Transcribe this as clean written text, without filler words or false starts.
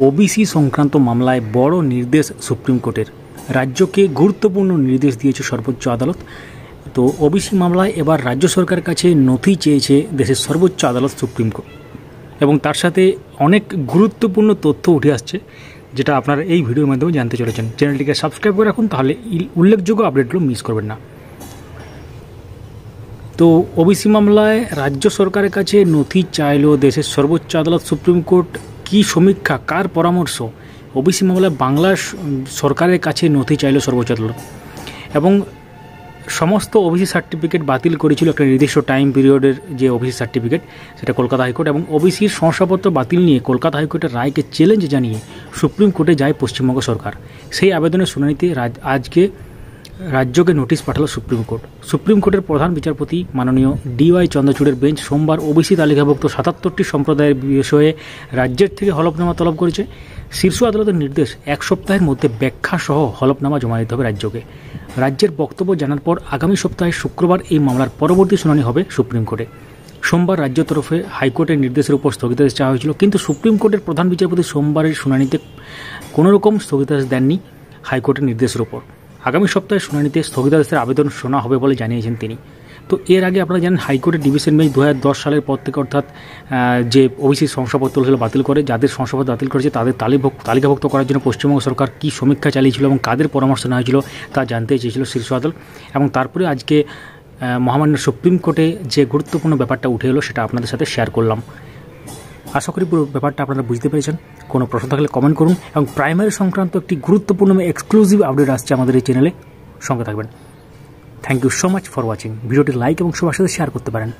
OBC সংক্রান্ত মামলায় বড় নির্দেশ সুপ্রিম কোর্টের। রাজ্যকে গুরুত্বপূর্ণ নির্দেশ দিয়েছে সর্বোচ্চ আদালত। তো ওবিসি মামলায় এবার রাজ্য সরকারের কাছে নথি চেয়েছে দেশের সর্বোচ্চ আদালত সুপ্রিম কোর্ট, এবং তার সাথে অনেক গুরুত্বপূর্ণ তথ্য উঠে আসছে, যেটা আপনারা এই ভিডিওর মাধ্যমে জানতে চলেছেন। চ্যানেলটিকে সাবস্ক্রাইব করে রাখুন, তাহলে উল্লেখযোগ্য আপডেটগুলো মিস করবেন না। তো ওবিসি মামলায় রাজ্য সরকারের কাছে নথি চাইল দেশের সর্বোচ্চ আদালত সুপ্রিম কোর্ট। কি সমীক্ষা, কার পরামর্শ? ওবিসি মামলায় বাংলার সরকারের কাছে নথি চাইল সর্বোচ্চ আদালত, এবং সমস্ত ওবিসি সার্টিফিকেট বাতিল করেছিল একটা নির্দিষ্ট টাইম পিরিয়ডের যে ওবিসি সার্টিফিকেট, সেটা কলকাতা হাইকোর্ট। এবং ওবিসির শংসাপত্র বাতিল নিয়ে কলকাতা হাইকোর্টের রায়কে চ্যালেঞ্জ জানিয়ে সুপ্রিম কোর্টে যায় পশ্চিমবঙ্গ সরকার। সেই আবেদনের শুনানিতে আজকে রাজ্যকে নোটিশ পাঠালো সুপ্রিম কোর্ট। সুপ্রিম কোর্টের প্রধান বিচারপতি মাননীয় DY চন্দ্রচূড়ের বেঞ্চ সোমবার ওবিসি তালিকাভুক্ত 77টি সম্প্রদায়ের বিষয়ে রাজ্যের থেকে হলফনামা তলব করেছে। শীর্ষ আদালতের নির্দেশ, 1 সপ্তাহের মধ্যে ব্যাখ্যা সহ হলফনামা জমা দিতে হবে রাজ্যকে। রাজ্যের বক্তব্য জানার পর আগামী সপ্তাহে শুক্রবার এই মামলার পরবর্তী শুনানি হবে সুপ্রিম কোর্টে। সোমবার রাজ্য তরফে হাইকোর্টের নির্দেশের উপর স্থগিতাদেশ চাওয়া হয়েছিল, কিন্তু সুপ্রিম কোর্টের প্রধান বিচারপতি সোমবারের শুনানিতে কোনোরকম স্থগিতাদেশ দেননি হাইকোর্টের নির্দেশের উপর। আগামী সপ্তাহে শুনানিতে স্থগিতাদেশের আবেদন শোনা হবে বলে জানিয়েছেন তিনি। তো এর আগে আপনারা জানেন, হাইকোর্টের ডিভিশন বেঞ্চ 2010 সালের পর থেকে, অর্থাৎ যে ওবিসি শংসাপত্র ছিল বাতিল করে, যাদের শংসাপত্র বাতিল করেছে তাদের তালিকাভুক্ত করার জন্য পশ্চিমবঙ্গ সরকার কী সমীক্ষা চালিয়েছিল এবং কাদের পরামর্শ নেওয়া হয়েছিল তা জানতে চেয়েছিল শীর্ষ আদালত। এবং তারপরে আজকে মহামান্য সুপ্রিম কোর্টে যে গুরুত্বপূর্ণ ব্যাপারটা উঠে এলো সেটা আপনাদের সাথে শেয়ার করলাম। আশা করি পুরো ব্যাপারটা আপনারা বুঝতে পেরেছেন। কোনো প্রশ্ন থাকলে কমেন্ট করুন, এবং প্রাইমারি সংক্রান্ত একটি গুরুত্বপূর্ণ এক্সক্লুসিভ আপডেট আসছে আমাদের এই চ্যানেলে, সঙ্গে থাকবেন। Thank you so much for watching. ভিডিওটি লাইক এবং সবার সাথে শেয়ার করতে পারেন।